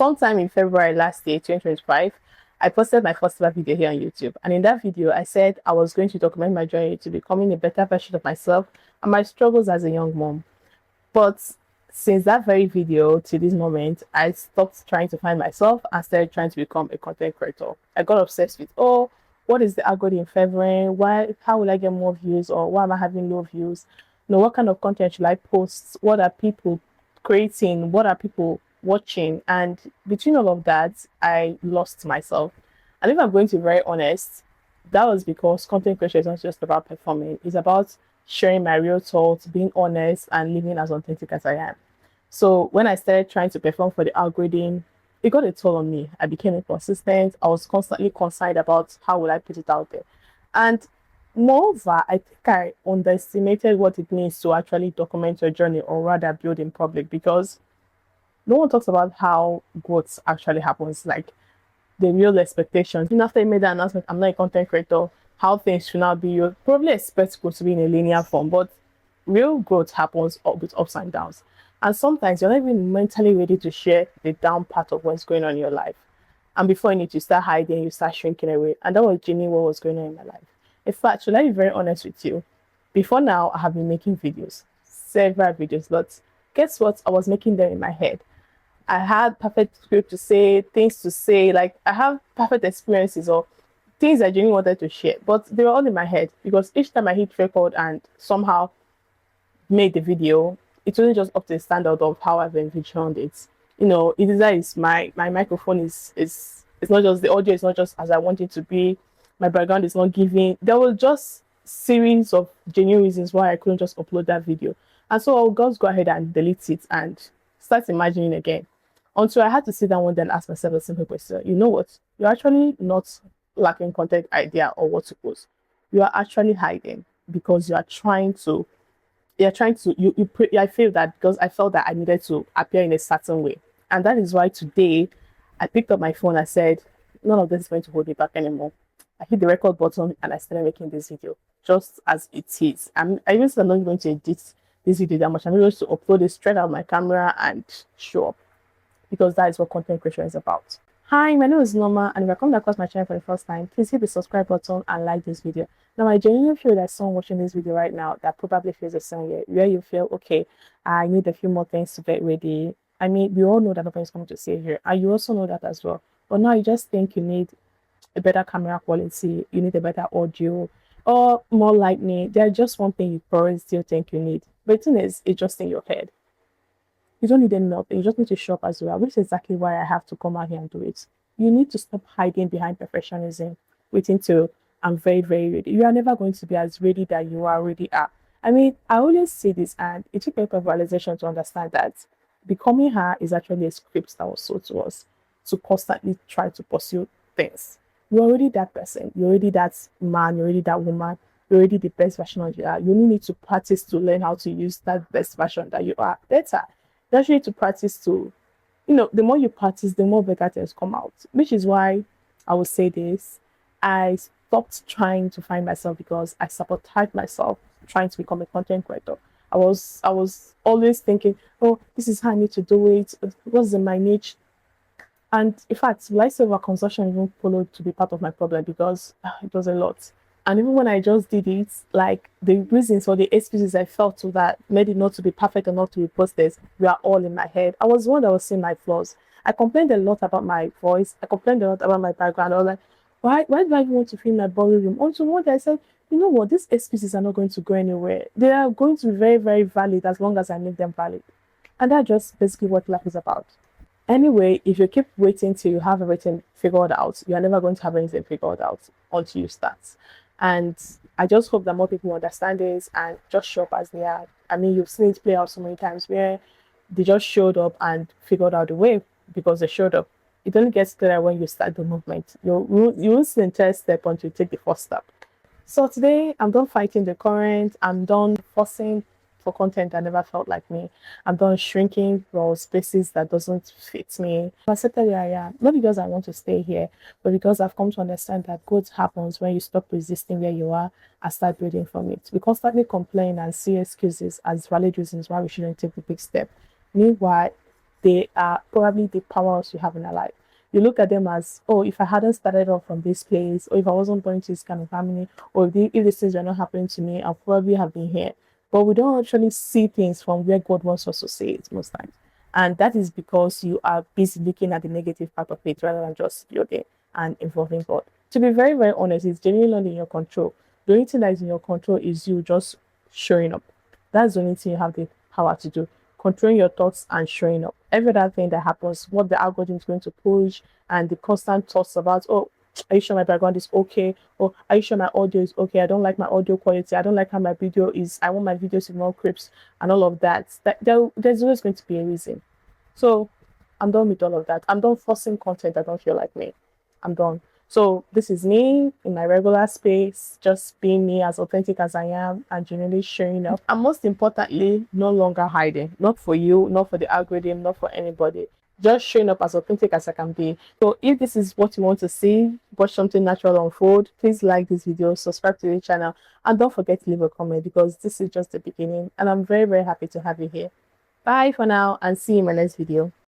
sometime in February last year, 2025, I posted my first ever video here on YouTube. And in that video, I said I was going to document my journey to becoming a better version of myself and my struggles as a young mom. But since that very video to this moment, I stopped trying to find myself and started trying to become a content creator. I got obsessed with, oh, what is the algorithm favoring? Why? How will I get more views? Or why am I having low views? What kind of content should I post? What are people creating? What are people watching? And between all of that, I lost myself. And if I'm going to be very honest, that was because content creation is not just about performing, it's about sharing my real thoughts, being honest, and living as authentic as I am. So when I started trying to perform for the algorithm, it got a toll on me. I became inconsistent. I was constantly concerned about how will I put it out there. And moreover, I think I underestimated what it means to actually document your journey or rather build in public, because no one talks about how growth actually happens, like the real expectations. And after you made the announcement, I'm not a content creator, how things should now be, you probably expect growth to be in a linear form, but real growth happens with ups and downs. And sometimes you're not even mentally ready to share the down part of what's going on in your life. And before you need to start hiding, you start shrinking away. And that was genuinely what was going on in my life. In fact, should I be very honest with you? Before now, I have been making videos, several videos, but guess what? I was making them in my head. I had perfect script to say, things to say, like I have perfect experiences or things I genuinely wanted to share, but they were all in my head because each time I hit record and somehow made the video, it wasn't just up to the standard of how I've envisioned it. It is my microphone is it's not just the audio, it's not just as I want it to be. My background is not giving. There was just series of genuine reasons why I couldn't just upload that video. And so I'll just go ahead and delete it and start imagining again. Until I had to sit down one day and ask myself a simple question. You know what? You're actually not lacking content idea or what to post. You are actually hiding because I feel that because I felt that I needed to appear in a certain way. And that is why today I picked up my phone. I said, none of this is going to hold me back anymore. I hit the record button and I started making this video just as it is. I even said I'm not going to edit this video that much. I'm going to upload it straight out of my camera and show up, because that is what content creation is about. Hi, my name is Norma, and if you're coming across my channel for the first time, please hit the subscribe button and like this video. Now, I genuinely feel that someone watching this video right now that probably feels the same way, where you feel, okay, I need a few more things to get ready. I mean, we all know that nobody's coming to see here, and you also know that as well. But now you just think you need a better camera quality, you need a better audio, or more lighting. There's just one thing you probably still think you need. But the thing is, it's just in your head. You don't need any nothing. You just need to shop as well, which is exactly why I have to come out here and do it. You need to stop hiding behind perfectionism, waiting till I'm very, very ready. You are never going to be as ready that you already are. I mean, I always say this, and it took a lot of realization to understand that becoming her is actually a script that was sold to us to constantly try to pursue things. You're already that person. You're already that man. You're already that woman. You're already the best version of you are. You only need to practice to learn how to use that best version that you are better. You actually need to practice to, the more you practice, the more better things come out. Which is why I will say this. I stopped trying to find myself because I sabotaged myself trying to become a content creator. I was always thinking, oh, this is how I need to do it. What's in my niche? And in fact, lifesaver consumption even followed to be part of my problem because it was a lot. And even when I just did it, like the reasons or the excuses I felt to that made it not to be perfect or not to be posted were all in my head. I was the one that was seeing my flaws. I complained a lot about my voice. I complained a lot about my background. I was like, why do I even want to film my ballroom? Until one day I said, you know what, these excuses are not going to go anywhere. They are going to be very, very valid as long as I make them valid. And that's just basically what life is about. Anyway, if you keep waiting till you have everything figured out, you are never going to have anything figured out until you start. And I just hope that more people understand this and just show up as they are. I mean, you've seen it play out so many times where they just showed up and figured out the way because they showed up. It only gets clearer when you start the movement. You won't see the entire step until you take the first step. So today, I'm done fighting the current. I'm done forcing for content that never felt like me. I'm done shrinking for spaces that doesn't fit me. I accepted where I am, not because I want to stay here, but because I've come to understand that growth happens when you stop resisting where you are and start building from it. We constantly complain and see excuses as valid reasons why we shouldn't take the big step. Meanwhile, they are probably the powers you have in our life. You look at them as, oh, if I hadn't started off from this place, or if I wasn't born to this kind of family, or if these things were not happening to me, I'll probably have been here. But we don't actually see things from where God wants us to see it most times. And that is because you are busy looking at the negative part of it rather than just building and involving God. To be very, very honest, it's genuinely not in your control. The only thing that is in your control is you just showing up. That's the only thing you have the power to do. Controlling your thoughts and showing up. Every other thing that happens, what the algorithm is going to push, and the constant thoughts about, oh, are you sure my background is okay? Or are you sure my audio is okay? I don't like my audio quality. I don't like how my video is. I want my videos with more clips and all of that. There's always going to be a reason. So I'm done with all of that. I'm done forcing content that don't feel like me. I'm done. So this is me in my regular space, just being me as authentic as I am and genuinely showing up. And most importantly, no longer hiding. Not for you, not for the algorithm, not for anybody. Just showing up as authentic as I can be. So if this is what you want to see, watch something natural unfold, please like this video, subscribe to the channel, and don't forget to leave a comment because this is just the beginning. And I'm very, very happy to have you here. Bye for now and see you in my next video.